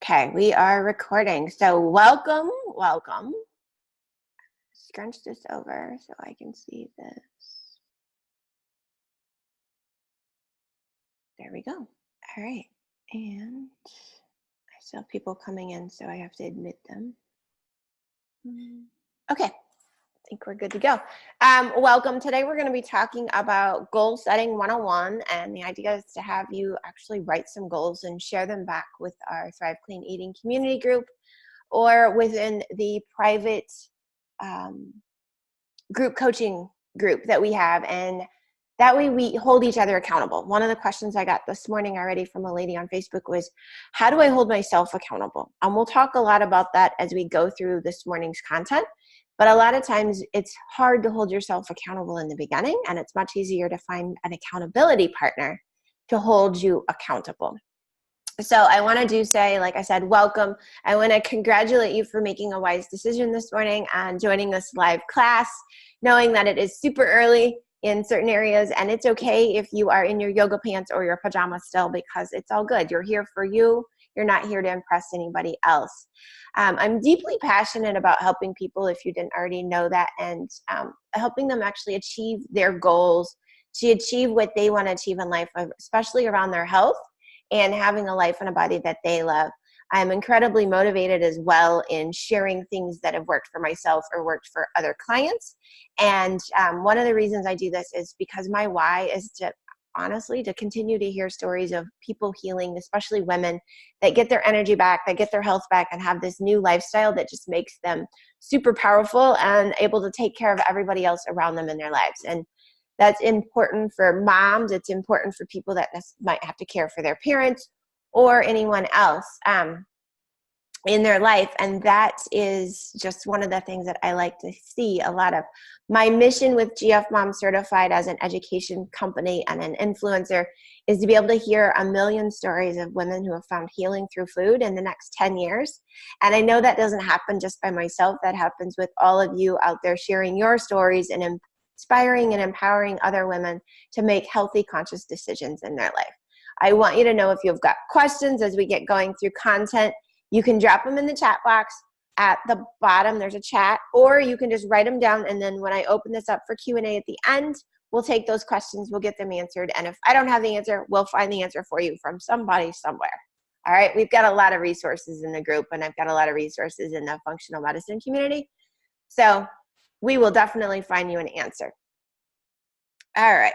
Okay, we are recording. So welcome. Scrunch this over so I can see this. There we go. All right. And I still have people coming in, so I have to admit them. Okay. I think we're good to go. Welcome. Today we're going to be talking about goal setting 101, and the idea is to have you actually write some goals and share them back with our Thrive Clean Eating community group or within the private group coaching group that we have, and that way we hold each other accountable. One of the questions I got this morning already from a lady on Facebook was, how do I hold myself accountable? And we'll talk a lot about that as we go through this morning's content. But a lot of times it's hard to hold yourself accountable in the beginning, and it's much easier to find an accountability partner to hold you accountable. So I want to say, like I said, welcome. I want to congratulate you for making a wise decision this morning and joining this live class, knowing that it is super early in certain areas, and it's okay if you are in your yoga pants or your pajamas still, because it's all good. You're here for you. You're not here to impress anybody else. I'm deeply passionate about helping people, if you didn't already know that, and helping them actually achieve their goals, to achieve what they want to achieve in life, especially around their health and having a life and a body that they love. I'm incredibly motivated as well in sharing things that have worked for myself or worked for other clients. And one of the reasons I do this is because my why is to honestly to continue to hear stories of people healing, especially women, that get their energy back, that get their health back, and have this new lifestyle that just makes them super powerful and able to take care of everybody else around them in their lives. And that's important for moms. It's important for people that might have to care for their parents or anyone else in their life. And that is just one of the things that I like to see a lot of. My mission with GF Mom Certified as an education company and an influencer is to be able to hear 1 million stories of women who have found healing through food in the next 10 years. And I know that doesn't happen just by myself. That happens with all of you out there sharing your stories and inspiring and empowering other women to make healthy, conscious decisions in their life. I want you to know, if you've got questions as we get going through content, you can drop them in the chat box at the bottom. There's a chat, or you can just write them down, and then when I open this up for Q&A at the end, we'll take those questions, we'll get them answered, and if I don't have the answer, we'll find the answer for you from somebody somewhere. All right, we've got a lot of resources in the group, and I've got a lot of resources in the functional medicine community, so we will definitely find you an answer. All right.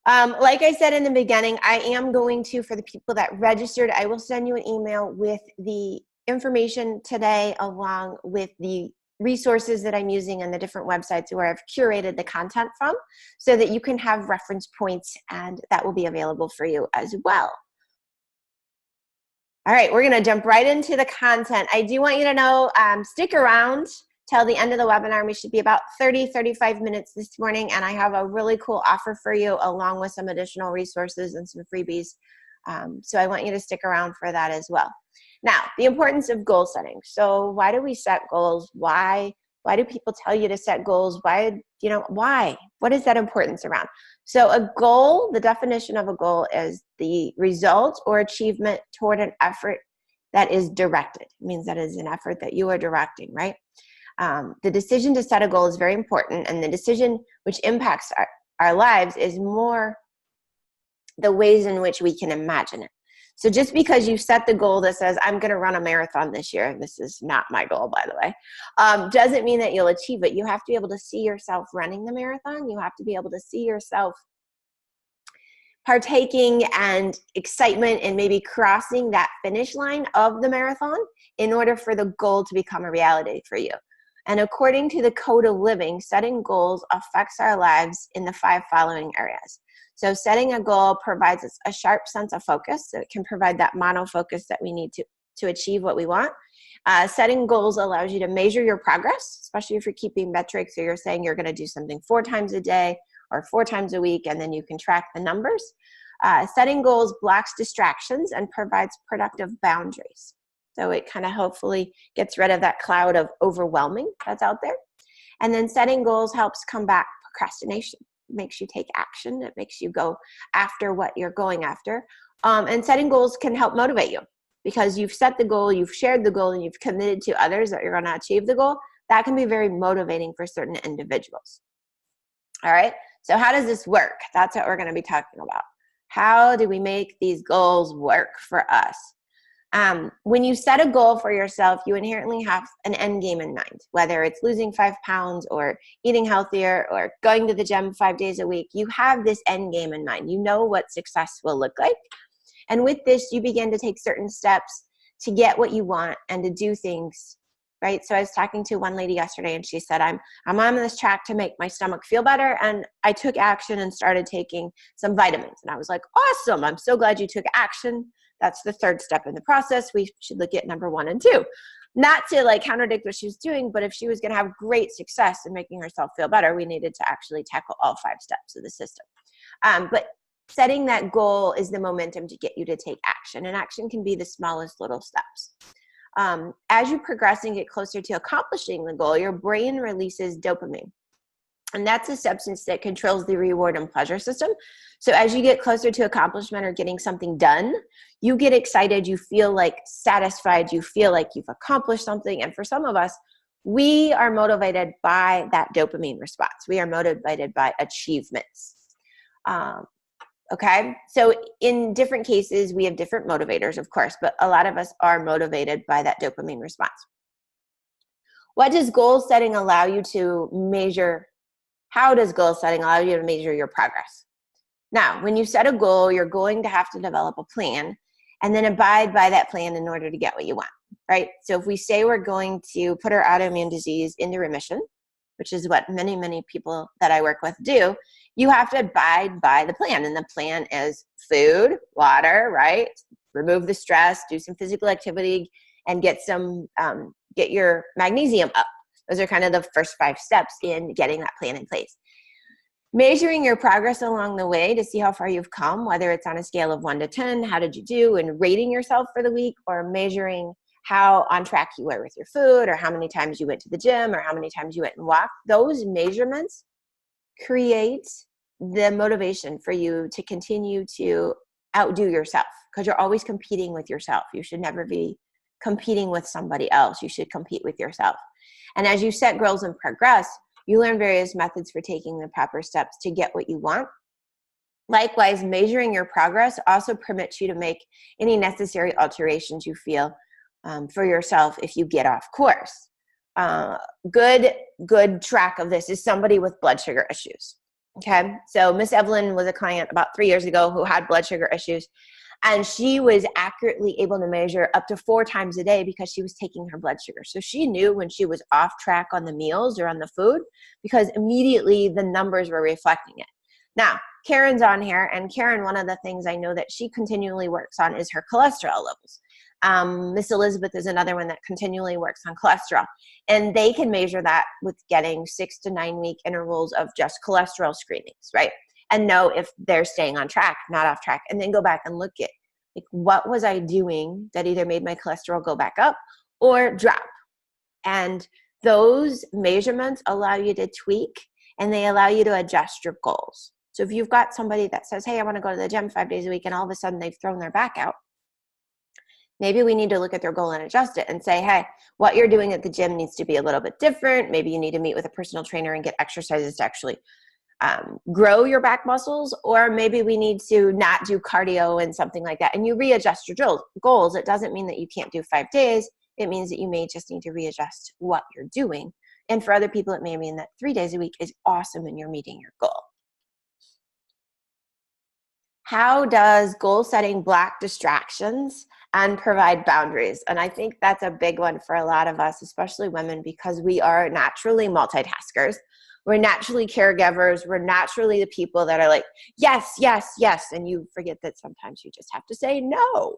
Like I said in the beginning, I am going to, for the people that registered, I will send you an email with the information today, along with the resources that I'm using and the different websites where I've curated the content from, so that you can have reference points, and that will be available for you as well. All right, we're going to jump right into the content. I do want you to know, stick around till the end of the webinar. We should be about 30-35 minutes this morning, and I have a really cool offer for you, along with some additional resources and some freebies. So I want you to stick around for that as well. Now, the importance of goal setting. So why do we set goals? Why do people tell you to set goals? Why? What is that importance around? So a goal, the definition of a goal is the result or achievement toward an effort that is directed. It means that is an effort that you are directing, right? The decision to set a goal is very important, and the decision which impacts our lives is more the ways in which we can imagine it. So just because you set the goal that says, I'm going to run a marathon this year, and this is not my goal, by the way, doesn't mean that you'll achieve it. You have to be able to see yourself running the marathon. You have to be able to see yourself partaking and excitement and maybe crossing that finish line of the marathon in order for the goal to become a reality for you. And according to the Code of Living, setting goals affects our lives in the 5 following areas. So setting a goal provides us a sharp sense of focus. So it can provide that monofocus that we need to achieve what we want. Setting goals allows you to measure your progress, especially if you're keeping metrics, or you're saying you're going to do something 4 times a day or 4 times a week, and then you can track the numbers. Setting goals blocks distractions and provides productive boundaries. So it kind of hopefully gets rid of that cloud of overwhelming that's out there. And then setting goals helps combat procrastination. It makes you take action. It makes you go after what you're going after. And setting goals can help motivate you. because you've set the goal, you've shared the goal, and you've committed to others that you're going to achieve the goal, that can be very motivating for certain individuals. All right, so how does this work? That's what we're going to be talking about. How do we make these goals work for us? When you set a goal for yourself, you inherently have an end game in mind, whether it's losing 5 pounds or eating healthier or going to the gym 5 days a week. You have this end game in mind. You know what success will look like. And with this, you begin to take certain steps to get what you want and to do things, right? So I was talking to one lady yesterday and she said, I'm on this track to make my stomach feel better. And I took action and started taking some vitamins. And I was like, awesome. I'm so glad you took action. That's the third step in the process. We should look at number 1 and 2. Not to like contradict what she was doing, but if she was going to have great success in making herself feel better, we needed to actually tackle all 5 steps of the system. But setting that goal is the momentum to get you to take action. And action can be the smallest little steps. As you progress and get closer to accomplishing the goal, your brain releases dopamine. And that's a substance that controls the reward and pleasure system. So as you get closer to accomplishment or getting something done, you get excited, you feel like satisfied, you feel like you've accomplished something. And for some of us, we are motivated by that dopamine response. We are motivated by achievements. Okay, so in different cases, we have different motivators, of course, but a lot of us are motivated by that dopamine response. What does goal setting allow you to measure? How does goal setting allow you to measure your progress? Now, when you set a goal, you're going to have to develop a plan and then abide by that plan in order to get what you want, right? So if we say we're going to put our autoimmune disease into remission, which is what many, many people that I work with do, you have to abide by the plan. And the plan is food, water, right? Remove the stress, do some physical activity, and get your magnesium up. Those are kind of the first 5 steps in getting that plan in place. Measuring your progress along the way to see how far you've come, whether it's on a scale of 1 to 10, how did you do, and rating yourself for the week, or measuring how on track you were with your food, or how many times you went to the gym, or how many times you went and walked. Those measurements create the motivation for you to continue to outdo yourself, because you're always competing with yourself. You should never be competing with somebody else. You should compete with yourself. And as you set goals and progress, you learn various methods for taking the proper steps to get what you want. Likewise, measuring your progress also permits you to make any necessary alterations you feel for yourself if you get off course. Good track of this is somebody with blood sugar issues. Okay, so Miss Evelyn was a client about 3 years ago who had blood sugar issues. And she was accurately able to measure up to 4 times a day because she was taking her blood sugar. So she knew when she was off track on the meals or on the food, because immediately the numbers were reflecting it. Now, Karen's on here, and Karen, one of the things I know that she continually works on is her cholesterol levels. Miss Elizabeth is another one that continually works on cholesterol. And they can measure that with getting 6 to 9 week intervals of just cholesterol screenings, right? And know if they're staying on track, not off track, and then go back and look at, like, what was I doing that either made my cholesterol go back up or drop? And those measurements allow you to tweak, and they allow you to adjust your goals. So if you've got somebody that says, hey, I want to go to the gym 5 days a week, and all of a sudden they've thrown their back out, maybe we need to look at their goal and adjust it and say, hey, what you're doing at the gym needs to be a little bit different. Maybe you need to meet with a personal trainer and get exercises to actually grow your back muscles, or maybe we need to not do cardio and something like that. And you readjust your goals. It doesn't mean that you can't do 5 days. It means that you may just need to readjust what you're doing. And for other people, it may mean that 3 days a week is awesome and you're meeting your goal. How does goal setting block distractions and provide boundaries? And I think that's a big one for a lot of us, especially women, because we are naturally multitaskers. We're naturally caregivers. We're naturally the people that are like, yes, yes, yes. And you forget that sometimes you just have to say no.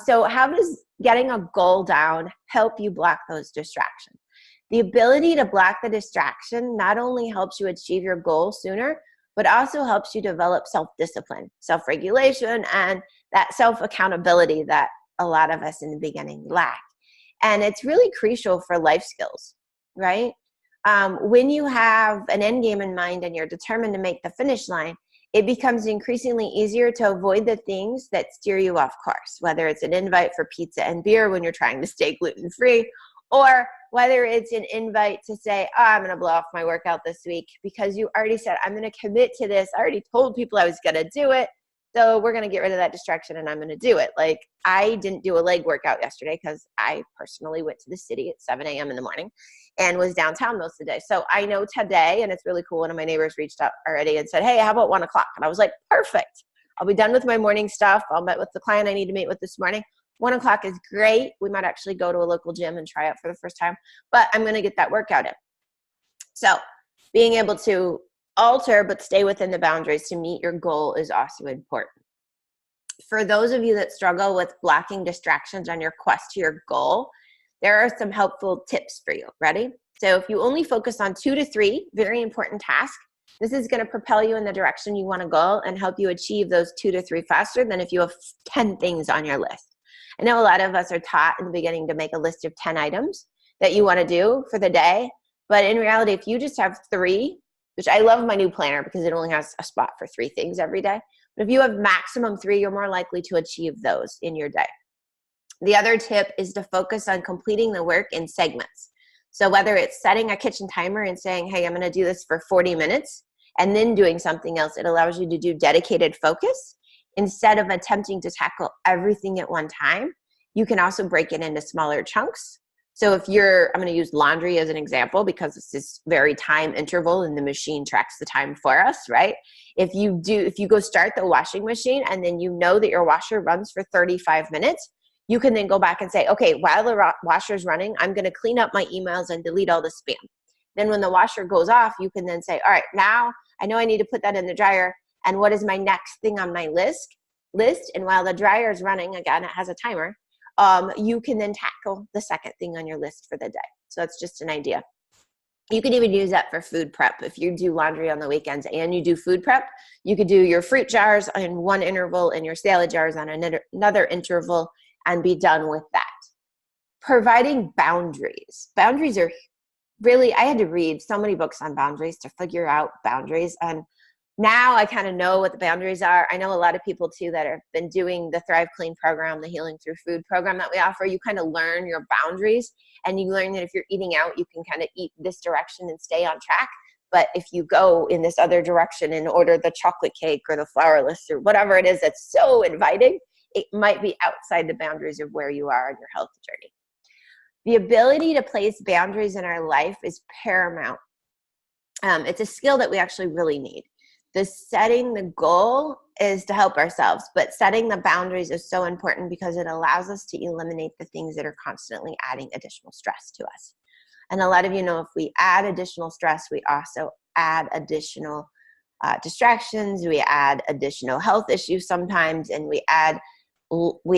So how does getting a goal down help you block those distractions? The ability to block the distraction not only helps you achieve your goal sooner, but also helps you develop self-discipline, self-regulation, and that self-accountability that a lot of us in the beginning lack. And it's really crucial for life skills, right? When you have an end game in mind and you're determined to make the finish line, it becomes increasingly easier to avoid the things that steer you off course, whether it's an invite for pizza and beer when you're trying to stay gluten-free, or whether it's an invite to say, oh, I'm going to blow off my workout this week because you already said, I'm going to commit to this. I already told people I was going to do it. So we're going to get rid of that distraction and I'm going to do it. Like, I didn't do a leg workout yesterday because I personally went to the city at 7 a.m. in the morning and was downtown most of the day. So I know today, and it's really cool, one of my neighbors reached out already and said, hey, how about 1 o'clock? And I was like, perfect. I'll be done with my morning stuff. I'll meet with the client I need to meet with this morning. 1 o'clock is great. We might actually go to a local gym and try out for the first time, but I'm going to get that workout in. So being able to alter but stay within the boundaries to meet your goal is also important. For those of you that struggle with blocking distractions on your quest to your goal, there are some helpful tips for you. Ready? So if you only focus on 2 to 3 very important tasks, this is going to propel you in the direction you want to go and help you achieve those 2 to 3 faster than if you have 10 things on your list. I know a lot of us are taught in the beginning to make a list of 10 items that you want to do for the day. But in reality, if you just have 3, which I love my new planner because it only has a spot for 3 things every day. But if you have maximum 3, you're more likely to achieve those in your day. The other tip is to focus on completing the work in segments. So whether it's setting a kitchen timer and saying, hey, I'm going to do this for 40 minutes and then doing something else, it allows you to do dedicated focus instead of attempting to tackle everything at one time. You can also break it into smaller chunks. So if I'm going to use laundry as an example because it's this very time interval and the machine tracks the time for us, right? If you go start the washing machine and then you know that your washer runs for 35 minutes, you can then go back and say, okay, while the washer's running, I'm going to clean up my emails and delete all the spam. Then when the washer goes off, you can then say, all right, now I know I need to put that in the dryer. And what is my next thing on my list? And while the dryer is running, again, it has a timer. You can then tackle the second thing on your list for the day. So that's just an idea. You could even use that for food prep. If you do laundry on the weekends and you do food prep, you could do your fruit jars in one interval and your salad jars on another interval and be done with that. Providing boundaries. Boundaries are really, I had to read so many books on boundaries to figure out boundaries. And now I kind of know what the boundaries are. I know a lot of people too that have been doing the Thrive Clean program, the Healing Through Food program that we offer. You kind of learn your boundaries and you learn that if you're eating out, you can kind of eat this direction and stay on track. But if you go in this other direction and order the chocolate cake or the flourless or whatever it is that's so inviting, it might be outside the boundaries of where you are in your health journey. The ability to place boundaries in our life is paramount. It's a skill that we actually really need. Setting the goal is to help ourselves, but setting the boundaries is so important because it allows us to eliminate the things that are constantly adding additional stress to us. And a lot of you know if we add additional stress, we also add additional distractions, we add additional health issues sometimes, and we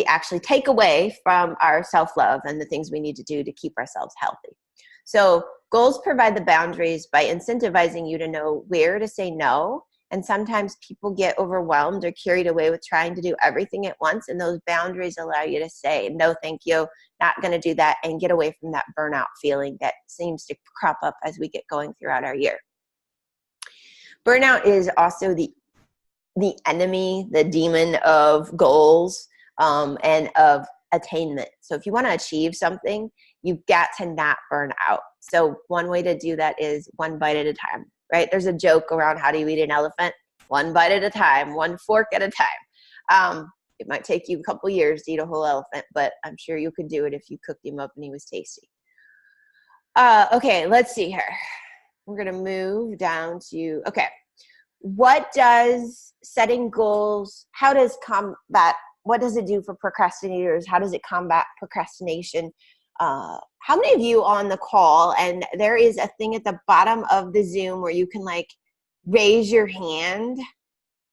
actually take away from our self-love and the things we need to do to keep ourselves healthy. So goals provide the boundaries by incentivizing you to know where to say no. And sometimes people get overwhelmed or carried away with trying to do everything at once. And those boundaries allow you to say, no, thank you, not going to do that, and get away from that burnout feeling that seems to crop up as we get going throughout our year. Burnout is also the enemy, the demon of goals and of attainment. So if you want to achieve something, you've got to not burn out. So one way to do that is one bite at a time. Right? There's a joke around how do you eat an elephant? One bite at a time, one fork at a time. It might take you a couple years to eat a whole elephant, but I'm sure you could do it if you cooked him up and he was tasty. Okay, let's see here. We're going to move down to, okay. What does setting goals, what does it do for procrastinators? How does it combat procrastination? How many of you on the call, and there is a thing at the bottom of the Zoom where you can like raise your hand,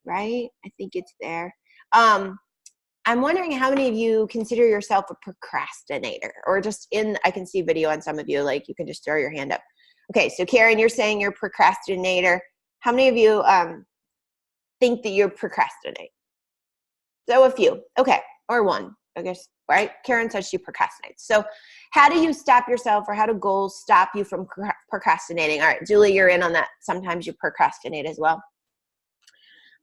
right? I think it's there. I'm wondering how many of you consider yourself a procrastinator or I can see video on some of you, like you can just throw your hand up. Okay, so Karen, you're saying you're a procrastinator. How many of you think that you're procrastinating? So a few, okay, or one, I guess, right? Karen says she procrastinates. So how do you stop yourself, or how do goals stop you from procrastinating? All right, Julie, you're in on that. Sometimes you procrastinate as well.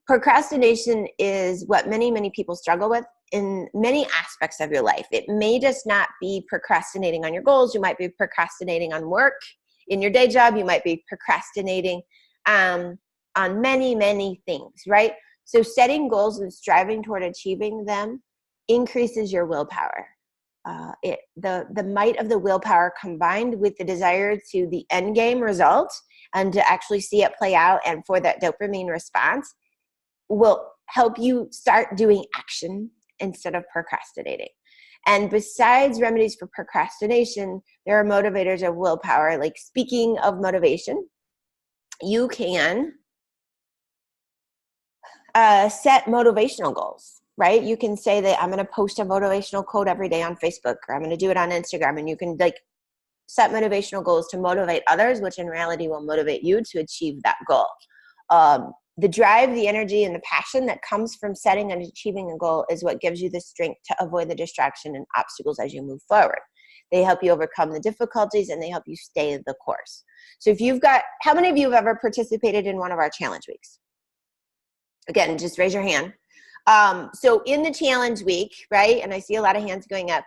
Procrastination is what many, many people struggle with in many aspects of your life. It may just not be procrastinating on your goals. You might be procrastinating on work. In your day job, you might be procrastinating on many, many things, right? So setting goals and striving toward achieving them increases your willpower. The might of the willpower combined with the desire to the end game result and to actually see it play out and for that dopamine response will help you start doing action instead of procrastinating. And besides remedies for procrastination, there are motivators of willpower. Like, speaking of motivation, you can set motivational goals, right? You can say that I'm going to post a motivational quote every day on Facebook, or I'm going to do it on Instagram, and you can set motivational goals to motivate others, which in reality will motivate you to achieve that goal. The drive, the energy, and the passion that comes from setting and achieving a goal is what gives you the strength to avoid the distraction and obstacles as you move forward. They help you overcome the difficulties, and they help you stay the course. So how many of you have ever participated in one of our challenge weeks? Again, just raise your hand. So in the challenge week, right, and I see a lot of hands going up,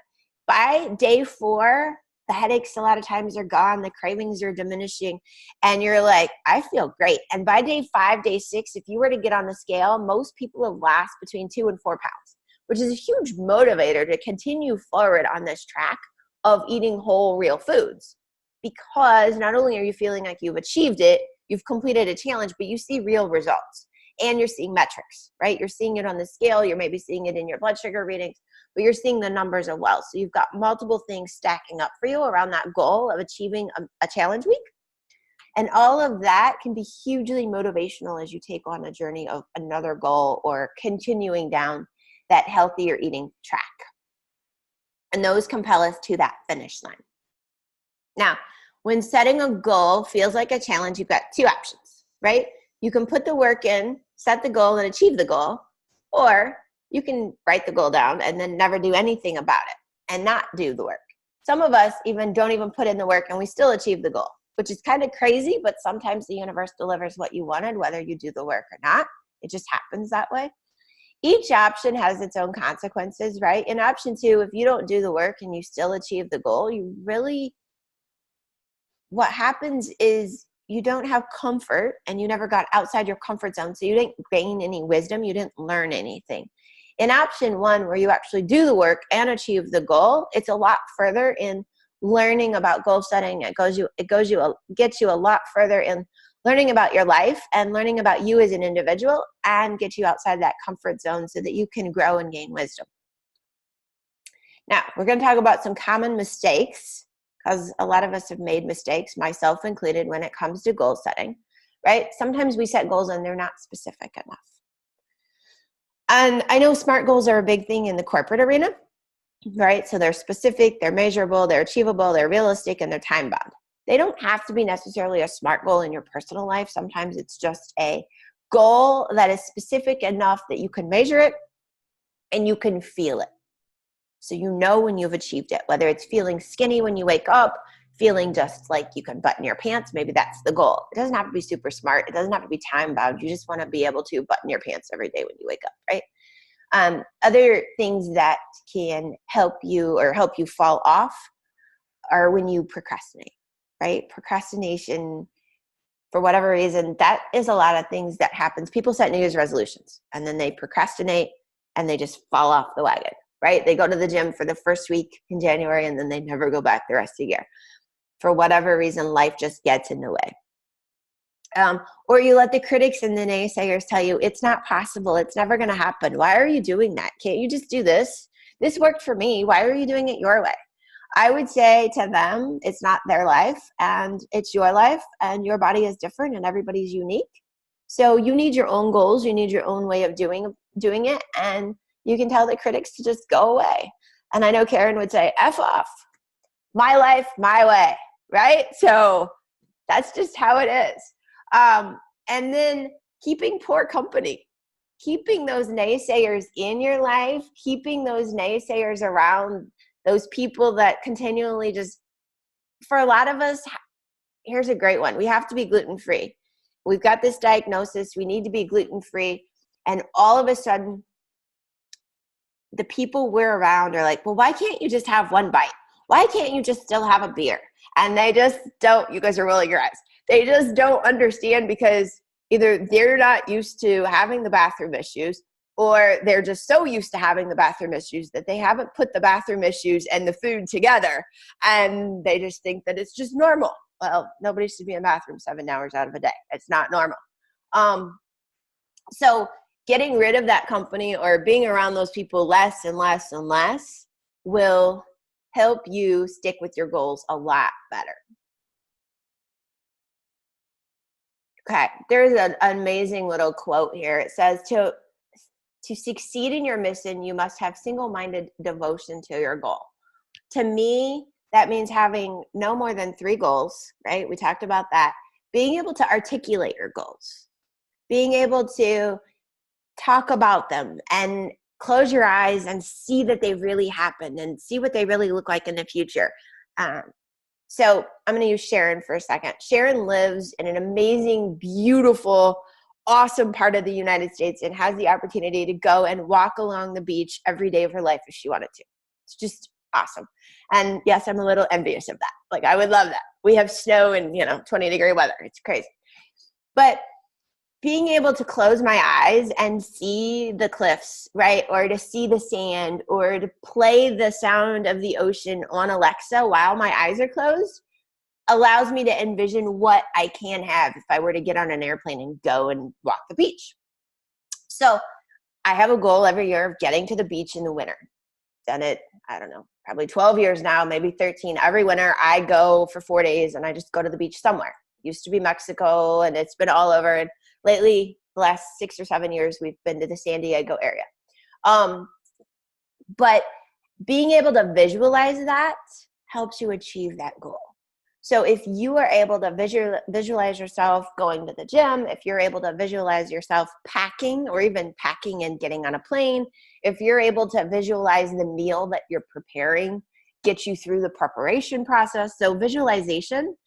by day 4, the headaches a lot of times are gone, the cravings are diminishing, and you're like, I feel great. And by day 5, day 6, if you were to get on the scale, most people have lost between 2 and 4 pounds, which is a huge motivator to continue forward on this track of eating whole, real foods. Because not only are you feeling like you've achieved it, you've completed a challenge, but you see real results. And you're seeing metrics, right? You're seeing it on the scale. You're maybe seeing it in your blood sugar readings, but you're seeing the numbers as well. So you've got multiple things stacking up for you around that goal of achieving a challenge week. And all of that can be hugely motivational as you take on a journey of another goal or continuing down that healthier eating track. And those compel us to that finish line. Now, when setting a goal feels like a challenge, you've got 2 options, right? You can put the work in, set the goal, and achieve the goal, or you can write the goal down and then never do anything about it and not do the work. Some of us don't even put in the work and we still achieve the goal, which is kind of crazy, but sometimes the universe delivers what you wanted, whether you do the work or not. It just happens that way. Each option has its own consequences, right? In option 2, if you don't do the work and you still achieve the goal, what happens is you don't have comfort and you never got outside your comfort zone. So you didn't gain any wisdom. You didn't learn anything. In option 1, where you actually do the work and achieve the goal, it's a lot further in learning about goal setting. It gets you a lot further in learning about your life and learning about you as an individual, and get you outside that comfort zone so that you can grow and gain wisdom. Now, we're going to talk about some common mistakes, because a lot of us have made mistakes, myself included, when it comes to goal setting, right? Sometimes we set goals and they're not specific enough. And I know SMART goals are a big thing in the corporate arena, right? So they're specific, they're measurable, they're achievable, they're realistic, and they're time bound. They don't have to be necessarily a SMART goal in your personal life. Sometimes it's just a goal that is specific enough that you can measure it and you can feel it. So you know when you've achieved it, whether it's feeling skinny when you wake up, feeling just like you can button your pants, maybe that's the goal. It doesn't have to be super smart. It doesn't have to be time bound. You just want to be able to button your pants every day when you wake up, right? Other things that can help you fall off are when you procrastinate, right? Procrastination, for whatever reason, that is a lot of things that happens. People set New Year's resolutions and then they procrastinate and they just fall off the wagon. Right? They go to the gym for the first week in January and then they never go back the rest of the year. For whatever reason, life just gets in the way. Or you let the critics and the naysayers tell you, it's not possible. It's never going to happen. Why are you doing that? Can't you just do this? This worked for me. Why are you doing it your way? I would say to them, it's not their life and it's your life, and your body is different and everybody's unique. So you need your own goals. You need your own way of doing it. And you can tell the critics to just go away. And I know Karen would say, F off. My life, my way, right? So that's just how it is. And then keeping poor company, keeping those naysayers in your life, keeping those naysayers around, those people that continually just, for a lot of us, here's a great one. We have to be gluten-free. We've got this diagnosis. We need to be gluten-free. And all of a sudden, the people we're around are like, well, why can't you just have one bite? Why can't you just still have a beer? And they just don't, you guys are rolling your eyes. They just don't understand, because either they're not used to having the bathroom issues, or they're just so used to having the bathroom issues that they haven't put the bathroom issues and the food together, and they just think that it's just normal. Well, nobody should be in the bathroom 7 hours out of a day. It's not normal. So getting rid of that company or being around those people less and less and less will help you stick with your goals a lot better. Okay, there's an amazing little quote here. It says, to succeed in your mission, you must have single-minded devotion to your goal. To me, that means having no more than 3 goals, right? We talked about that. Being able to articulate your goals. Being able to talk about them and close your eyes and see that they really happened and see what they really look like in the future. So I'm going to use Sharon for a second. Sharon lives in an amazing, beautiful, awesome part of the United States and has the opportunity to go and walk along the beach every day of her life if she wanted to. It's just awesome. And yes, I'm a little envious of that. Like, I would love that. We have snow and, 20-degree weather. It's crazy. But being able to close my eyes and see the cliffs, right? Or to see the sand, or to play the sound of the ocean on Alexa while my eyes are closed, allows me to envision what I can have if I were to get on an airplane and go and walk the beach. So I have a goal every year of getting to the beach in the winter. Done it, I don't know, probably 12 years now, maybe 13. Every winter I go for 4 days and I just go to the beach somewhere. Used to be Mexico, and it's been all over. And lately, the last 6 or 7 years, we've been to the San Diego area. But being able to visualize that helps you achieve that goal. So if you are able to visualize yourself going to the gym, if you're able to visualize yourself packing, or even packing and getting on a plane, if you're able to visualize the meal that you're preparing, get you through the preparation process. So visualization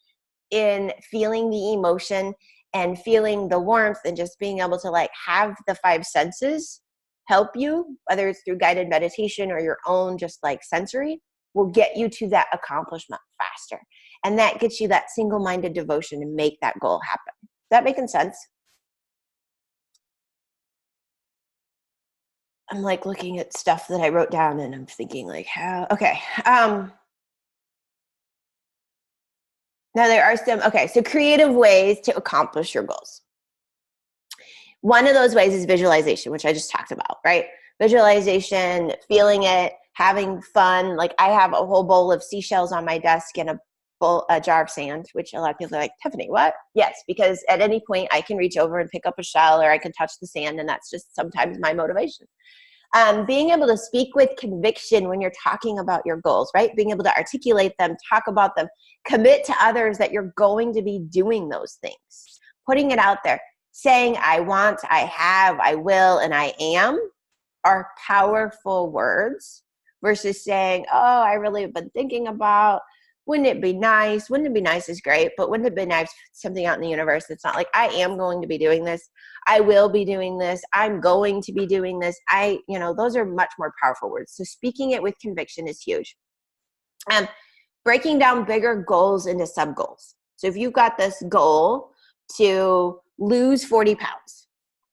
in feeling the emotion and feeling the warmth and just being able to have the 5 senses help you, whether it's through guided meditation or your own just sensory, will get you to that accomplishment faster. And that gets you that single-minded devotion to make that goal happen. Is that making sense? I'm looking at stuff that I wrote down and I'm thinking how, okay. Now there are some, so creative ways to accomplish your goals. One of those ways is visualization, which I just talked about, right? Visualization, feeling it, having fun. I have a whole bowl of seashells on my desk and a jar of sand, which a lot of people are like, Tiffany, what? Yes, because at any point I can reach over and pick up a shell, or I can touch the sand, and that's just sometimes my motivation. Being able to speak with conviction when you're talking about your goals, right? Being able to articulate them, talk about them, commit to others that you're going to be doing those things. Putting it out there, saying I want, I have, I will, and I am are powerful words versus saying, oh, I really have been thinking about, wouldn't it be nice? Wouldn't it be nice is great, but wouldn't it be nice something out in the universe that's not I am going to be doing this. I will be doing this. I'm going to be doing this. Those are much more powerful words. So speaking it with conviction is huge. Breaking down bigger goals into sub-goals. So if you've got this goal to lose 40 pounds,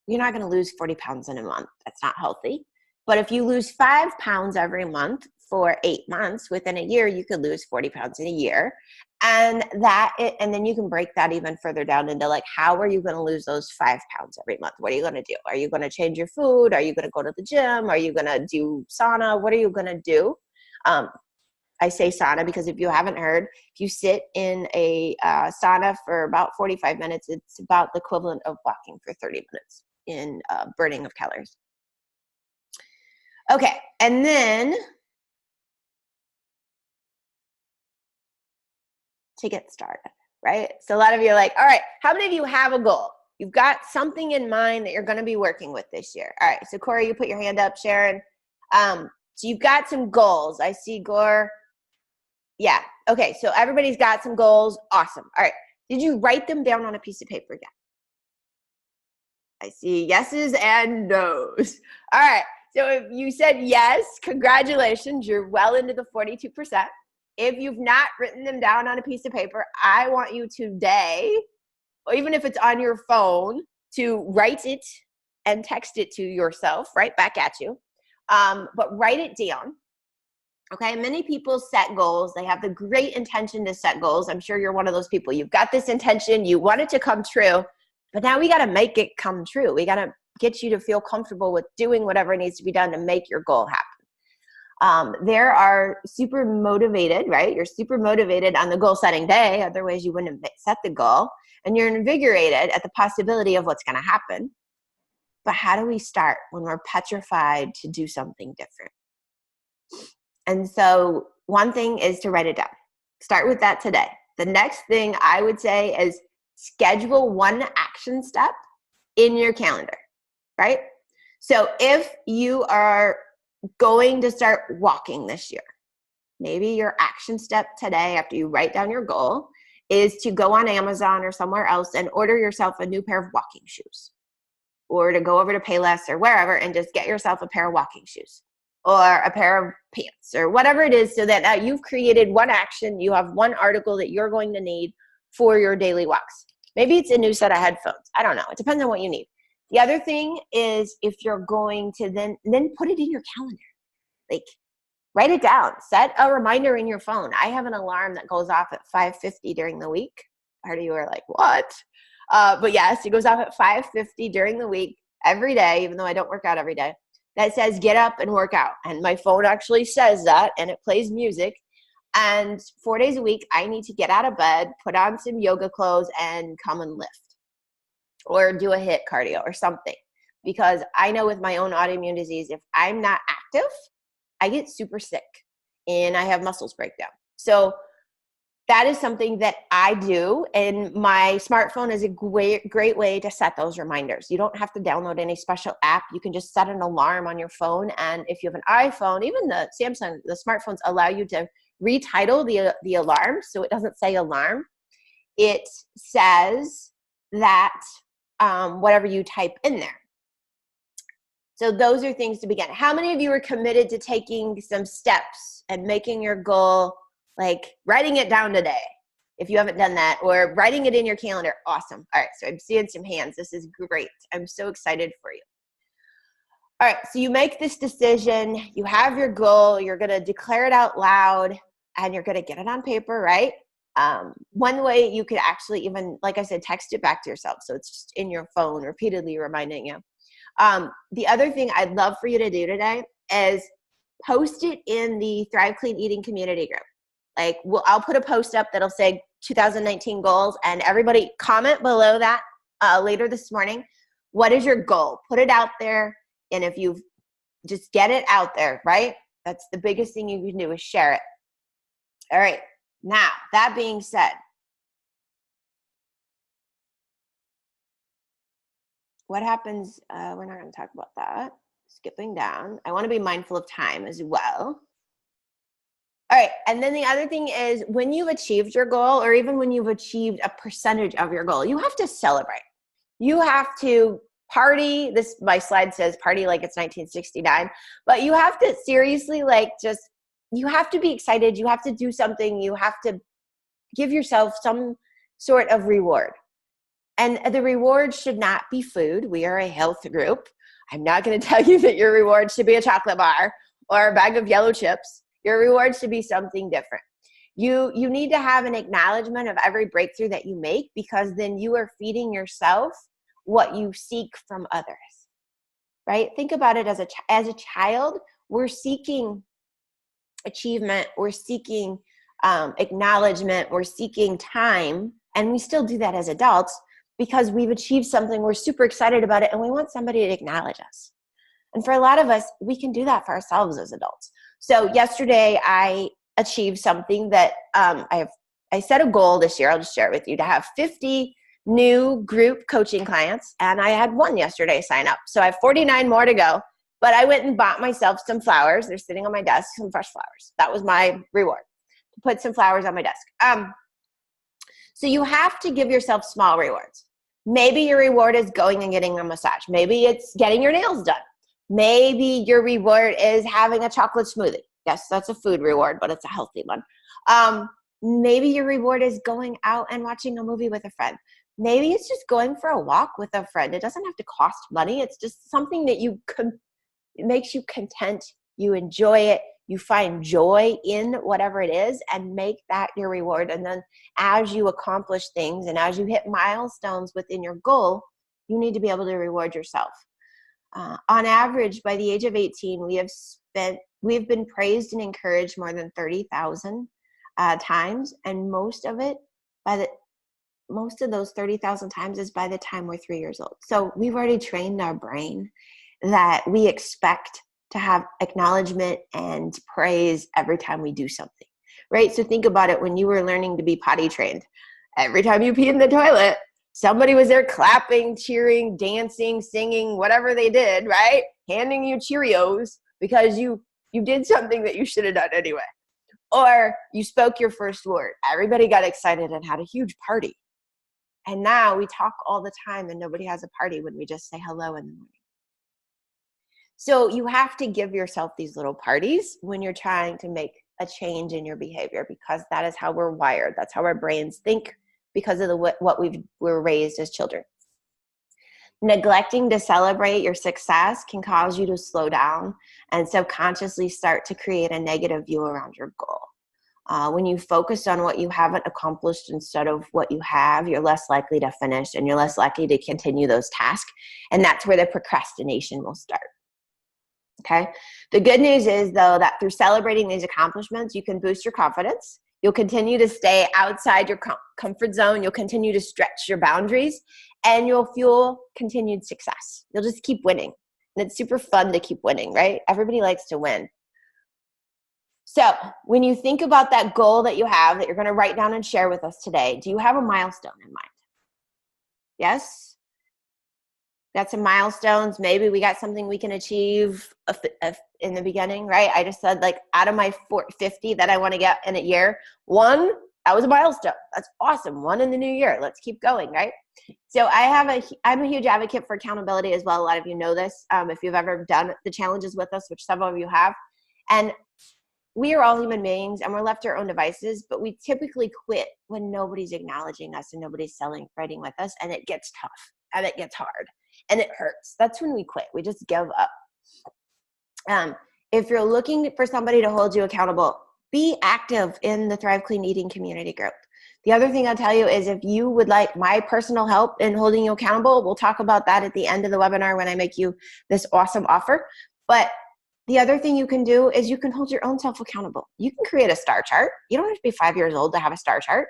you're not going to lose 40 pounds in a month. That's not healthy. But if you lose 5 pounds every month for 8 months, within a year, you could lose 40 pounds in a year. And then you can break that even further down into how are you going to lose those 5 pounds every month? What are you going to do? Are you going to change your food? Are you going to go to the gym? Are you going to do sauna? What are you going to do? I say sauna because if you haven't heard, if you sit in a sauna for about 45 minutes, it's about the equivalent of walking for 30 minutes in burning of calories. Okay, and then to get started, right? So a lot of you are like, all right, how many of you have a goal? You've got something in mind that you're going to be working with this year. All right, so Corey, you put your hand up. Sharon, so you've got some goals. I see Gore. Yeah, okay, so everybody's got some goals. Awesome. All right, did you write them down on a piece of paper yet? I see yeses and nos. All right. So if you said yes, congratulations. You're well into the 42%. If you've not written them down on a piece of paper, I want you today, or even if it's on your phone, to write it and text it to yourself, right back at you. But write it down. Okay, many people set goals. They have the great intention to set goals. I'm sure you're one of those people. You've got this intention, you want it to come true, but now we got to make it come true. We got to get you to feel comfortable with doing whatever needs to be done to make your goal happen. There are super motivated, right? You're super motivated on the goal setting day. Otherwise, you wouldn't have set the goal. And you're invigorated at the possibility of what's going to happen. But how do we start when we're petrified to do something different? And so one thing is to write it down. Start with that today. The next thing I would say is schedule one action step in your calendar, right? So if you are going to start walking this year, maybe your action step today after you write down your goal is to go on Amazon or somewhere else and order yourself a new pair of walking shoes, or to go over to Payless or wherever and just get yourself a pair of walking shoes or a pair of pants or whatever it is, so that now you've created one action. You have one article that you're going to need for your daily walks. Maybe it's a new set of headphones. I don't know. It depends on what you need. The other thing is, if you're going to then put it in your calendar. Like, write it down. Set a reminder in your phone. I have an alarm that goes off at 5:50 during the week. Part of you are like, what? But yes, it goes off at 5:50 during the week every day, even though I don't work out every day. That says get up and work out. And my phone actually says that, and it plays music. And 4 days a week, I need to get out of bed, put on some yoga clothes, and come and lift or do a HIIT cardio or something. Because I know with my own autoimmune disease, if I'm not active, I get super sick and I have muscles break down. So that is something that I do, and my smartphone is a great way to set those reminders. You don't have to download any special app. You can just set an alarm on your phone, and if you have an iPhone, even the Samsung, the smartphones allow you to retitle the alarm so it doesn't say alarm. It says that whatever you type in there. So those are things to begin. How many of you are committed to taking some steps and making your goal, like writing it down today? If you haven't done that, or writing it in your calendar, awesome. All right, so I'm seeing some hands. This is great. I'm so excited for you. All right, so you make this decision. You have your goal. You're going to declare it out loud, and you're going to get it on paper, right? One way you could actually even, like I said, text it back to yourself. So it's just in your phone, repeatedly reminding you. The other thing I'd love for you to do today is post it in the Thrive Clean Eating community group. Like, I'll put a post up that'll say 2019 goals, and everybody comment below that later this morning. What is your goal? Put it out there, and if you just get it out there, right? That's the biggest thing you can do, is share it. All right. Now, that being said, what happens, we're not going to talk about that. Skipping down. I want to be mindful of time as well. All right, and then the other thing is, when you've achieved your goal, or even when you've achieved a percentage of your goal, you have to celebrate. You have to party. This, my slide says party like it's 1969, but you have to seriously, like, just, you have to be excited. You have to do something. You have to give yourself some sort of reward. And the reward should not be food. We are a health group. I'm not going to tell you that your reward should be a chocolate bar or a bag of yellow chips. Your reward should be something different. You need to have an acknowledgement of every breakthrough that you make, because then you are feeding yourself what you seek from others, right? Think about it as a child. We're seeking achievement. We're seeking acknowledgement. We're seeking time. And we still do that as adults, because we've achieved something. We're super excited about it, and we want somebody to acknowledge us. And for a lot of us, we can do that for ourselves as adults. So yesterday, I achieved something that I set a goal this year. I'll just share it with you, to have 50 new group coaching clients. And I had one yesterday sign up. So I have 49 more to go. But I went and bought myself some flowers. They're sitting on my desk, some fresh flowers. That was my reward, to put some flowers on my desk. So you have to give yourself small rewards. Maybe your reward is going and getting a massage. Maybe it's getting your nails done. Maybe your reward is having a chocolate smoothie. Yes, that's a food reward, but it's a healthy one. Maybe your reward is going out and watching a movie with a friend. Maybe it's just going for a walk with a friend. It doesn't have to cost money. It's just something that it makes you content. You enjoy it. You find joy in whatever it is and make that your reward. And then as you accomplish things and as you hit milestones within your goal, you need to be able to reward yourself. On average, by the age of 18, we've been praised and encouraged more than 30,000 times, and most of those 30,000 times is by the time we're 3 years old. So we've already trained our brain that we expect to have acknowledgement and praise every time we do something, right? So think about it when you were learning to be potty trained. Every time you pee in the toilet, somebody was there clapping, cheering, dancing, singing, whatever they did, right? Handing you Cheerios because you did something that you should have done anyway. Or you spoke your first word. Everybody got excited and had a huge party. And now we talk all the time and nobody has a party when we just say hello in the morning. So you have to give yourself these little parties when you're trying to make a change in your behavior, because that is how we're wired. That's how our brains think because of what we were raised as children. Neglecting to celebrate your success can cause you to slow down and subconsciously start to create a negative view around your goal. When you focus on what you haven't accomplished instead of what you have, you're less likely to finish and you're less likely to continue those tasks. And that's where the procrastination will start. Okay. The good news is, though, that through celebrating these accomplishments, you can boost your confidence. You'll continue to stay outside your comfort zone. You'll continue to stretch your boundaries and you'll fuel continued success. You'll just keep winning. And it's super fun to keep winning, right? Everybody likes to win. So when you think about that goal that you have that you're going to write down and share with us today, do you have a milestone in mind? Yes? Got some milestones. Maybe we got something we can achieve in the beginning, right? I just said, like, out of my 50 that I want to get in a year, one, that was a milestone. That's awesome. One in the new year. Let's keep going, right? So I'm a huge advocate for accountability as well. A lot of you know this. If you've ever done the challenges with us, which some of you have. And we are all human beings and we're left to our own devices, but we typically quit when nobody's acknowledging us and nobody's celebrating with us, and it gets tough and it gets hard. And it hurts. That's when we quit. We just give up. If you're looking for somebody to hold you accountable, be active in the Thrive Clean Eating community group. The other thing I'll tell you is, if you would like my personal help in holding you accountable, we'll talk about that at the end of the webinar when I make you this awesome offer. But the other thing you can do is you can hold your own self accountable. You can create a star chart. You don't have to be 5 years old to have a star chart.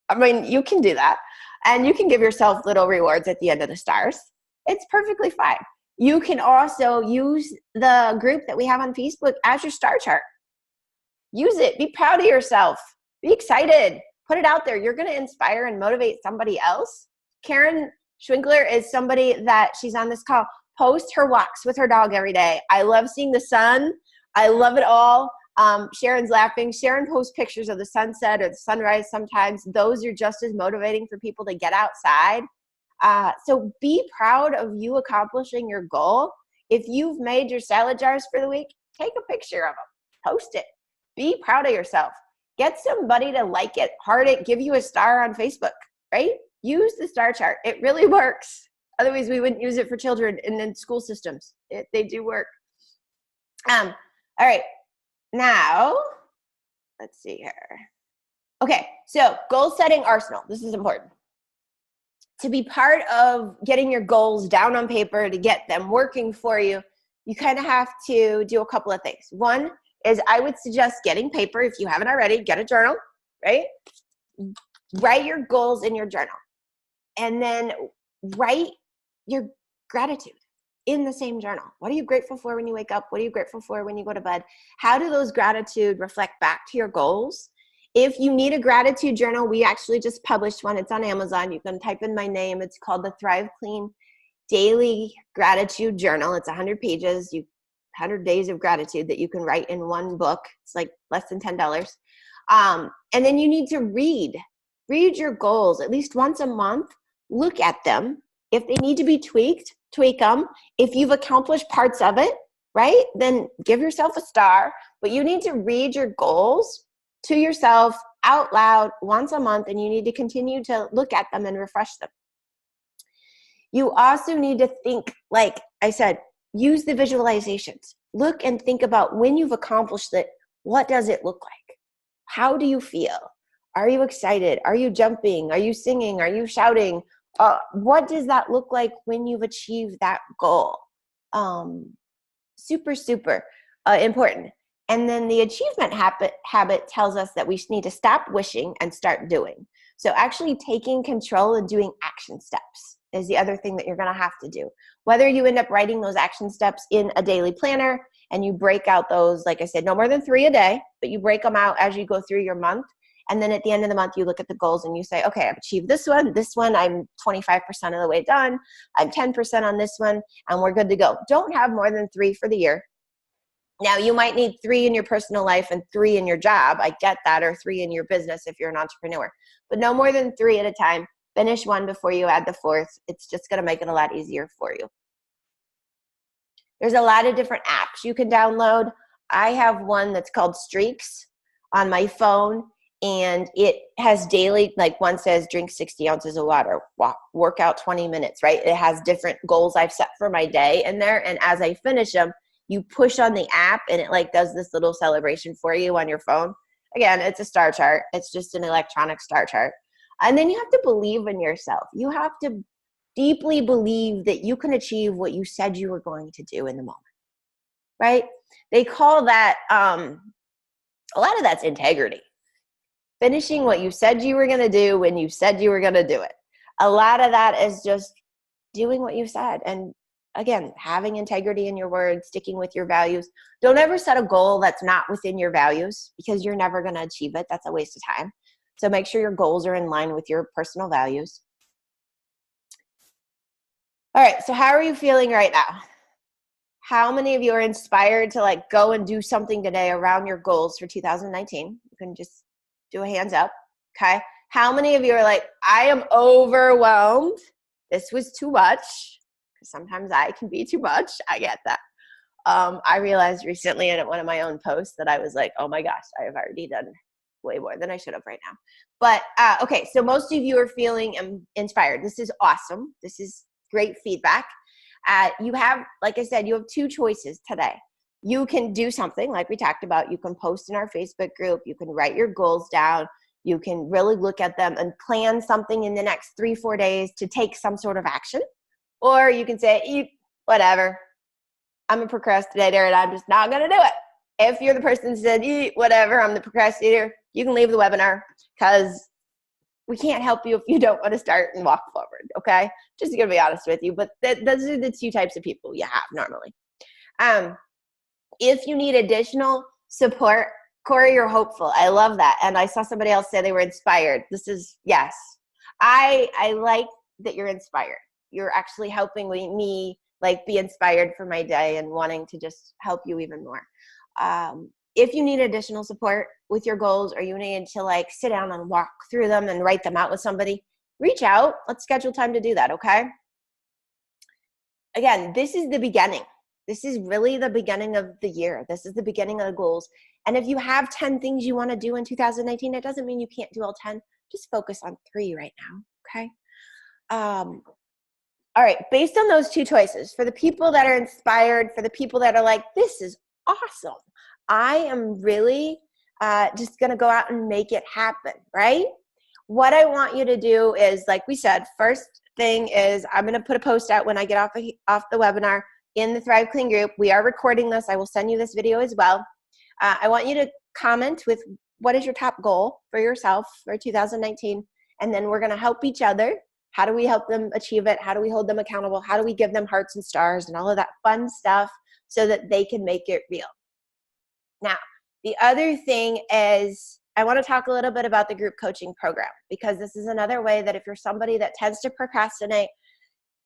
I mean, you can do that. And you can give yourself little rewards at the end of the stars. It's perfectly fine. You can also use the group that we have on Facebook as your star chart. Use it. Be proud of yourself. Be excited. Put it out there. You're going to inspire and motivate somebody else. Karen Schwinkler is somebody that, she's on this call, posts her walks with her dog every day. I love seeing the sun. I love it all. Sharon's laughing. Sharon posts pictures of the sunset or the sunrise sometimes. Those are just as motivating for people to get outside. So be proud of you accomplishing your goal. If you've made your salad jars for the week, take a picture of them. Post it. Be proud of yourself. Get somebody to like it, heart it, give you a star on Facebook, right? Use the star chart. It really works. Otherwise, we wouldn't use it for children and in school systems. They do work. All right. Now, let's see here. Okay, so goal setting arsenal. This is important. To be part of getting your goals down on paper, to get them working for you, you kind of have to do a couple of things. One is, I would suggest getting paper. If you haven't already, get a journal, right? Write your goals in your journal. And then write your gratitude in the same journal. What are you grateful for when you wake up? What are you grateful for when you go to bed? How do those gratitude reflect back to your goals? If you need a gratitude journal, we actually just published one. It's on Amazon. You can type in my name. It's called the Thrive Clean Daily Gratitude Journal. It's 100 pages, 100 days of gratitude that you can write in one book. It's like less than $10. And then you need to read your goals at least once a month. look at them. If they need to be tweaked, tweak them. If you've accomplished parts of it, right, then give yourself a star. But you need to read your goals to yourself out loud once a month, and you need to continue to look at them and refresh them. You also need to think, like I said, use the visualizations. Look and think about when you've accomplished it, what does it look like? How do you feel? Are you excited? Are you jumping? Are you singing? Are you shouting? What does that look like when you've achieved that goal? Super, super important. And then the achievement habit tells us that we need to stop wishing and start doing. So actually taking control and doing action steps is the other thing that you're going to have to do. Whether you end up writing those action steps in a daily planner and you break out those, like I said, no more than 3 a day, but you break them out as you go through your month. And then at the end of the month, you look at the goals and you say, okay, I've achieved this one, I'm 25% of the way done, I'm 10% on this one, and we're good to go. Don't have more than 3 for the year. Now, you might need 3 in your personal life and 3 in your job. I get that, or 3 in your business if you're an entrepreneur. But no more than 3 at a time. Finish one before you add the 4th. It's just going to make it a lot easier for you. There's a lot of different apps you can download. I have one that's called Streaks on my phone, and it has daily, like one says drink 60 ounces of water, work out 20 minutes, right? It has different goals I've set for my day in there, and as I finish them, you push on the app and it like does this little celebration for you on your phone. Again, it's a star chart. It's just an electronic star chart. And then you have to believe in yourself. You have to deeply believe that you can achieve what you said you were going to do in the moment, right? They call that, a lot of that's integrity. Finishing what you said you were going to do when you said you were going to do it. A lot of that is just doing what you said. And again, having integrity in your words, sticking with your values. Don't ever set a goal that's not within your values, because you're never going to achieve it. That's a waste of time. So make sure your goals are in line with your personal values. All right, so how are you feeling right now? How many of you are inspired to like go and do something today around your goals for 2019? You can just do a hands up, okay? How many of you are like, I am overwhelmed. This was too much. Because sometimes I can be too much. I get that. I realized recently in one of my own posts that I was like, oh my gosh, I have already done way more than I should have right now. But okay, so most of you are feeling inspired. This is awesome. This is great feedback. You have, like I said, you have 2 choices today. You can do something like we talked about. You can post in our Facebook group. You can write your goals down. You can really look at them and plan something in the next 3-4 days to take some sort of action. Or you can say, whatever, I'm a procrastinator and I'm just not going to do it. If you're the person that said, whatever, I'm the procrastinator, you can leave the webinar, because we can't help you if you don't want to start and walk forward, okay? Just going to be honest with you. But those are the 2 types of people you have normally. If you need additional support, Corey, you're hopeful. I love that. And I saw somebody else say they were inspired. This is, yes. I like that you're inspired. You're actually helping me like be inspired for my day and wanting to just help you even more. If you need additional support with your goals, or you need to like sit down and walk through them and write them out with somebody, reach out. Let's schedule time to do that, okay? Again, this is the beginning. This is really the beginning of the year. This is the beginning of the goals. And if you have 10 things you want to do in 2019, it doesn't mean you can't do all 10. Just focus on 3 right now, okay? All right, based on those 2 choices, for the people that are inspired, for the people that are like, this is awesome, I am really just going to go out and make it happen, right? What I want you to do is, like we said, first thing is I'm going to put a post out when I get off the webinar in the Thrive Clean group. We are recording this. I will send you this video as well. I want you to comment with what is your top goal for yourself for 2019, and then we're going to help each other. How do we help them achieve it? How do we hold them accountable? How do we give them hearts and stars and all of that fun stuff so that they can make it real? Now, the other thing is I want to talk a little bit about the group coaching program, because this is another way that if you're somebody that tends to procrastinate,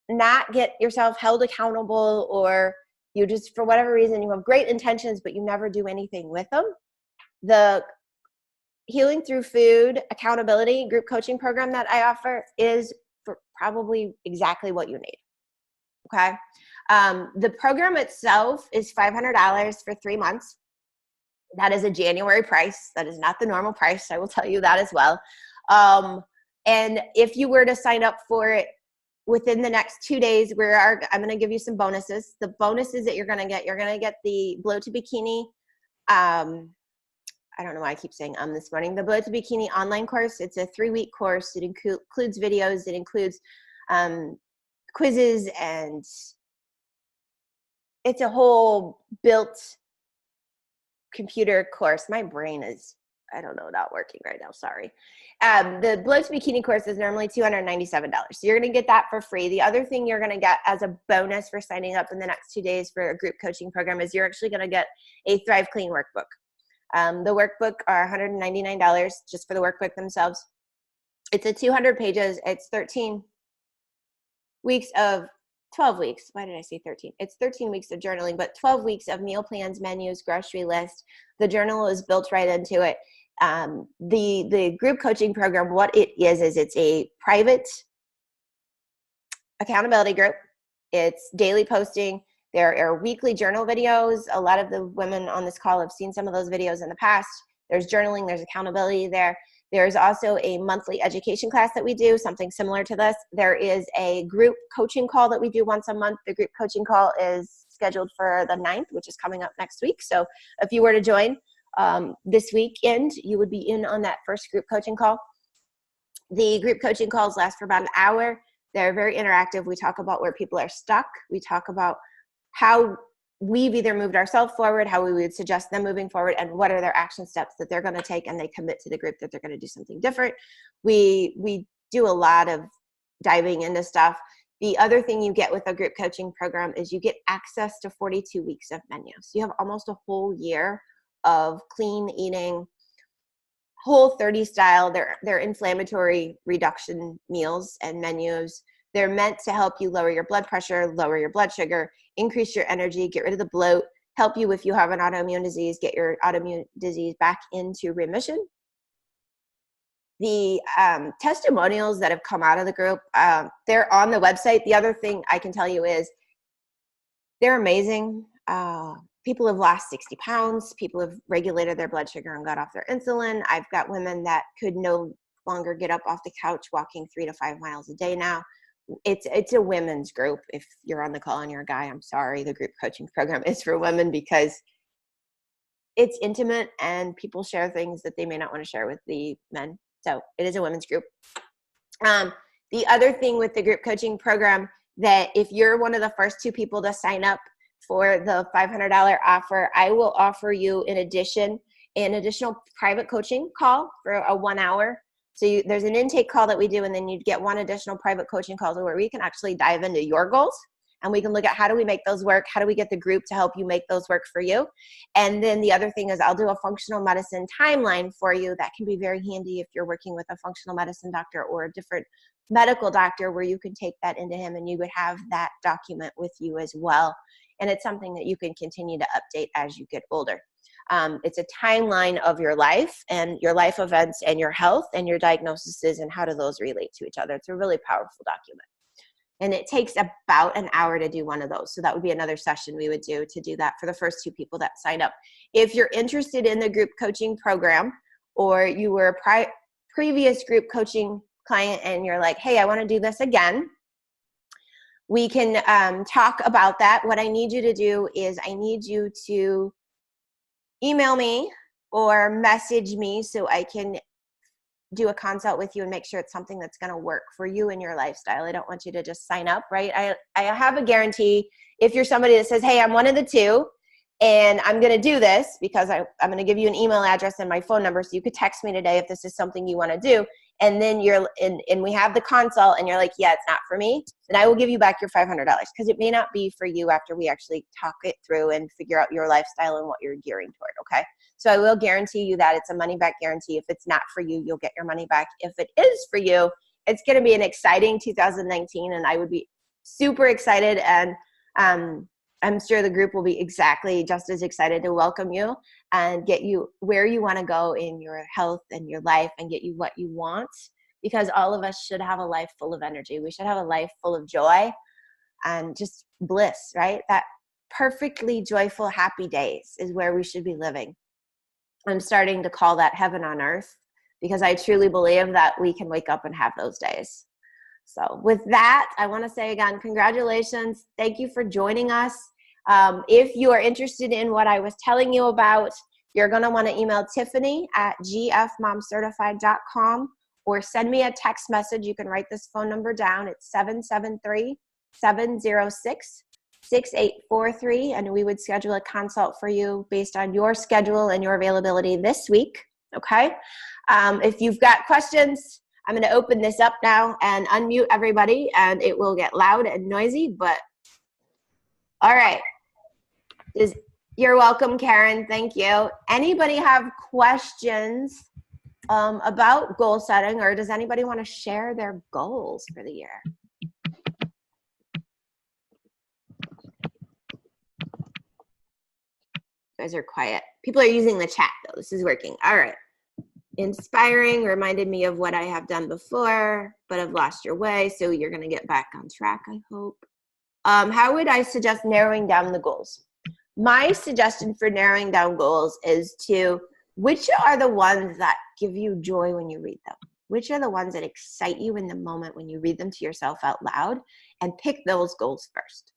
not get yourself held accountable, or you just, for whatever reason, you have great intentions, but you never do anything with them, the Healing Through Food Accountability group coaching program that I offer is for probably exactly what you need. Okay. The program itself is $500 for 3 months. That is a January price. That is not the normal price. I will tell you that as well. And if you were to sign up for it within the next 2 days, I'm going to give you some bonuses. The bonuses that you're going to get the Blow to Bikini. I don't know why I keep saying this morning. The Blow to Bikini online course. It's a 3-week course. It includes videos. It includes quizzes, and it's a whole built computer course. My brain is, I don't know, not working right now. Sorry. The Blow to Bikini course is normally $297. So you're going to get that for free. The other thing you're going to get as a bonus for signing up in the next 2 days for a group coaching program is you're actually going to get a Thrive Clean workbook. The workbook are $199 just for the workbook themselves. It's 200 pages. It's 13 weeks of 12 weeks. Why did I say 13? It's 13 weeks of journaling, but 12 weeks of meal plans, menus, grocery list. The journal is built right into it. The group coaching program, what it is it's a private accountability group. It's daily posting. There are weekly journal videos. A lot of the women on this call have seen some of those videos in the past. There's journaling, there's accountability there. There's also a monthly education class that we do, something similar to this. There is a group coaching call that we do once a month. The group coaching call is scheduled for the 9th, which is coming up next week. So if you were to join this weekend, you would be in on that first group coaching call. The group coaching calls last for about an hour. They're very interactive. We talk about where people are stuck. We talk about how we've either moved ourselves forward, how we would suggest them moving forward, and what are their action steps that they're going to take, and they commit to the group that they're going to do something different. We do a lot of diving into stuff. The other thing you get with a group coaching program is you get access to 42 weeks of menus. You have almost a whole year of clean eating, Whole30 style. They're inflammatory reduction meals and menus. They're meant to help you lower your blood pressure, lower your blood sugar, increase your energy, get rid of the bloat, help you if you have an autoimmune disease, get your autoimmune disease back into remission. The testimonials that have come out of the group, they're on the website. The other thing I can tell you is they're amazing. People have lost 60 pounds. People have regulated their blood sugar and got off their insulin. I've got women that could no longer get up off the couch walking 3 to 5 miles a day now. It's a women's group. If you're on the call and you're a guy, I'm sorry. The group coaching program is for women because it's intimate and people share things that they may not want to share with the men. So it is a women's group. The other thing with the group coaching program, that if you're one of the first 2 people to sign up for the $500 offer, I will offer you in addition an additional private coaching call for a 1 hour. So there's an intake call that we do, and then you'd get one additional private coaching call where we can actually dive into your goals, and we can look at how do we make those work? How do we get the group to help you make those work for you? And then the other thing is I'll do a functional medicine timeline for you that can be very handy if you're working with a functional medicine doctor or a different medical doctor, where you can take that into him and you would have that document with you as well. And it's something that you can continue to update as you get older. It's a timeline of your life and your life events and your health and your diagnoses and how do those relate to each other. It's a really powerful document. And it takes about an hour to do one of those. So that would be another session we would do to do that for the first 2 people that sign up. If you're interested in the group coaching program, or you were a previous group coaching client and you're like, hey, I want to do this again, we can talk about that. What I need you to do is I need you to email me or message me so I can do a consult with you and make sure it's something that's going to work for you and your lifestyle. I don't want you to just sign up, right? I have a guarantee if you're somebody that says, hey, I'm one of the 2 and I'm going to do this because I'm going to give you an email address and my phone number so you could text me today if this is something you want to do. And then and we have the consult and you're like, yeah, it's not for me. Then I will give you back your $500 because it may not be for you after we actually talk it through and figure out your lifestyle and what you're gearing toward. Okay. So I will guarantee you that it's a money back guarantee. If it's not for you, you'll get your money back. If it is for you, it's going to be an exciting 2019 and I would be super excited. And I'm sure the group will be exactly just as excited to welcome you and get you where you want to go in your health and your life and get you what you want because all of us should have a life full of energy. We should have a life full of joy and just bliss, right? That perfectly joyful, happy days is where we should be living. I'm starting to call that heaven on earth, because I truly believe that we can wake up and have those days. So with that, I want to say again, congratulations. Thank you for joining us. If you are interested in what I was telling you about, you're going to want to email Tiffany at gfmomcertified.com or send me a text message. You can write this phone number down. It's 773-706-6843, and we would schedule a consult for you based on your schedule and your availability this week. Okay? If you've got questions, I'm going to open this up now and unmute everybody, and it will get loud and noisy, but all right. You're welcome, Karen. Thank you. Anybody have questions about goal setting, or does anybody want to share their goals for the year? You guys are quiet. People are using the chat, though. This is working. All right. Inspiring reminded me of what I have done before, but have lost your way. So you're going to get back on track, I hope. How would I suggest narrowing down the goals? My suggestion for narrowing down goals is which are the ones that give you joy when you read them? Which are the ones that excite you in the moment when you read them to yourself out loud? And pick those goals first,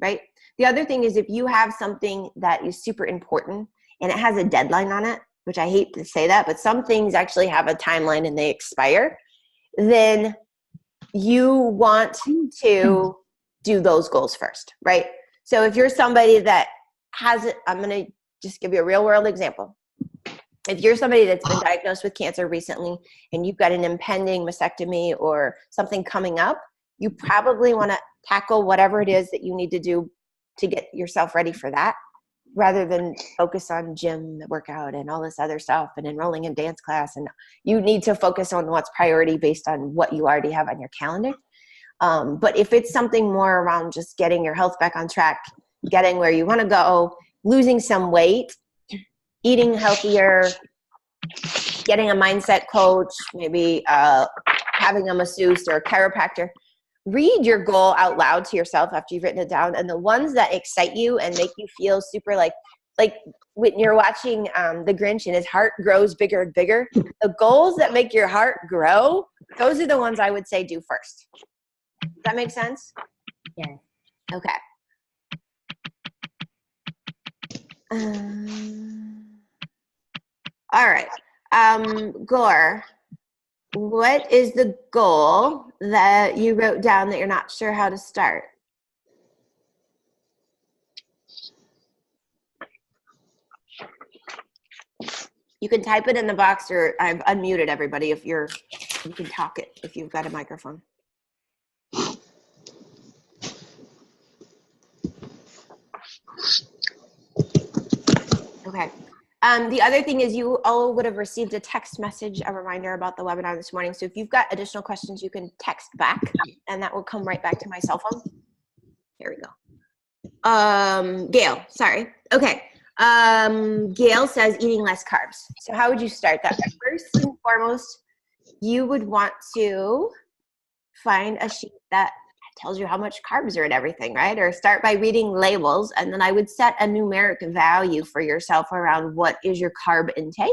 right? The other thing is, if you have something that is super important and it has a deadline on it, which I hate to say that, but some things actually have a timeline and they expire, then you want to do those goals first, right? So if you're somebody that has it, I'm going to just give you a real world example. If you're somebody that's been diagnosed with cancer recently and you've got an impending mastectomy or something coming up, you probably want to tackle whatever it is that you need to do to get yourself ready for that, rather than focus on gym, the workout, and all this other stuff, and enrolling in dance class. And you need to focus on what's priority based on what you already have on your calendar. But if it's something more around just getting your health back on track, getting where you want to go, losing some weight, eating healthier, getting a mindset coach, maybe having a masseuse or a chiropractor, read your goal out loud to yourself after you've written it down. And the ones that excite you and make you feel super like when you're watching The Grinch and his heart grows bigger and bigger, the goals that make your heart grow, those are the ones I would say do first. Does that make sense? Yeah. Okay. All right. Gore, what is the goal that you wrote down that you're not sure how to start? You can type it in the box, or I've unmuted everybody if you can talk it if you've got a microphone. Okay. The other thing is, you all would have received a text message, a reminder about the webinar this morning. So if you've got additional questions, you can text back, and that will come right back to my cell phone. Here we go. Gail, sorry. Okay. Gail says eating less carbs. So how would you start that? First and foremost, you would want to find a sheet that tells you how much carbs are in everything, right? Or start by reading labels, and then I would set a numeric value for yourself around what is your carb intake,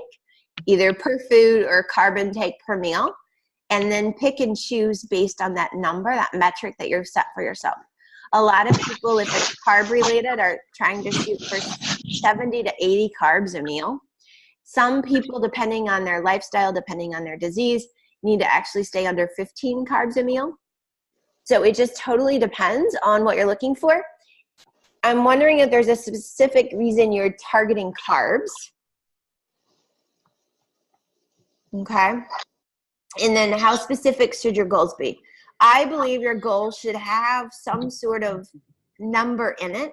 either per food or carb intake per meal, and then pick and choose based on that number, that metric that you're set for yourself. A lot of people, if it's carb related, are trying to shoot for 70 to 80 carbs a meal. Some people, depending on their lifestyle, depending on their disease, need to actually stay under 15 carbs a meal. So it just totally depends on what you're looking for. I'm wondering if there's a specific reason you're targeting carbs. Okay. And then how specific should your goals be? I believe your goal should have some sort of number in it.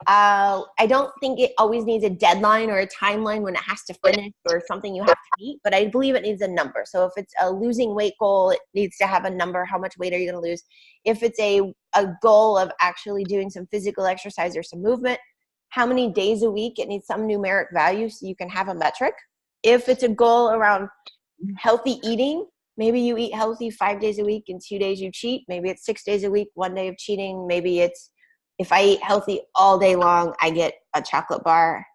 I don't think it always needs a deadline or a timeline when it has to finish or something you have to meet, but I believe it needs a number. So if it's a losing weight goal, it needs to have a number. How much weight are you going to lose? If it's a goal of actually doing some physical exercise or some movement, how many days a week? It needs some numeric value so you can have a metric. If it's a goal around healthy eating, Maybe you eat healthy 5 days a week and 2 days you cheat. Maybe it's 6 days a week, 1 day of cheating. Maybe it's, if I eat healthy all day long, I get a chocolate bar.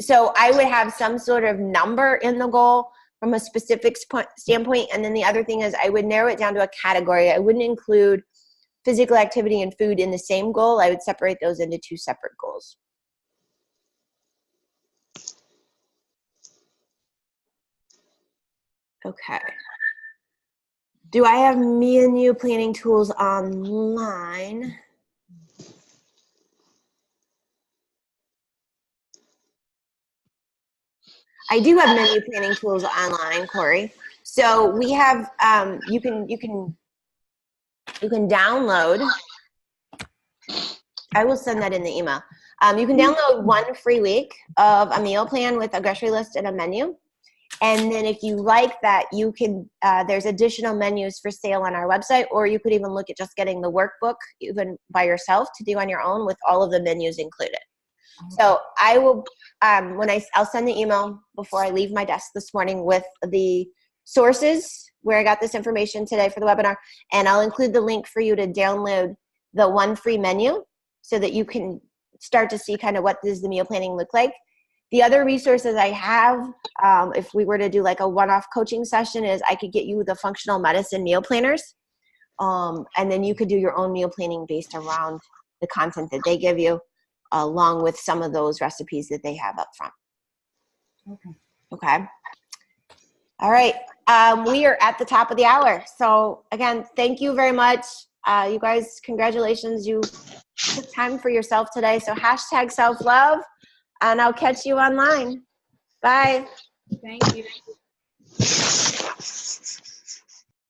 So I would have some sort of number in the goal from a specific standpoint. And then the other thing is I would narrow it down to a category. I wouldn't include physical activity and food in the same goal. I would separate those into 2 separate goals. Okay. Do I have me and you planning tools online? I do have menu planning tools online, Corey. So we have, you can download. I will send that in the email. You can download 1 free week of a meal plan with a grocery list and a menu. And then if you like that, you can, there's additional menus for sale on our website, or you could even look at just getting the workbook even by yourself to do on your own with all of the menus included. So I will, I'll send the email before I leave my desk this morning with the sources where I got this information today for the webinar. And I'll include the link for you to download the 1 free menu so that you can start to see kind of what does the meal planning look like. The other resources I have, if we were to do like a one-off coaching session, is I could get you the functional medicine meal planners. And then you could do your own meal planning based around the content that they give you, along with some of those recipes that they have up front. Okay. All right. We are at the top of the hour. So again, thank you very much. You guys, congratulations. You took time for yourself today. So hashtag self-love, and I'll catch you online. Bye. Thank you.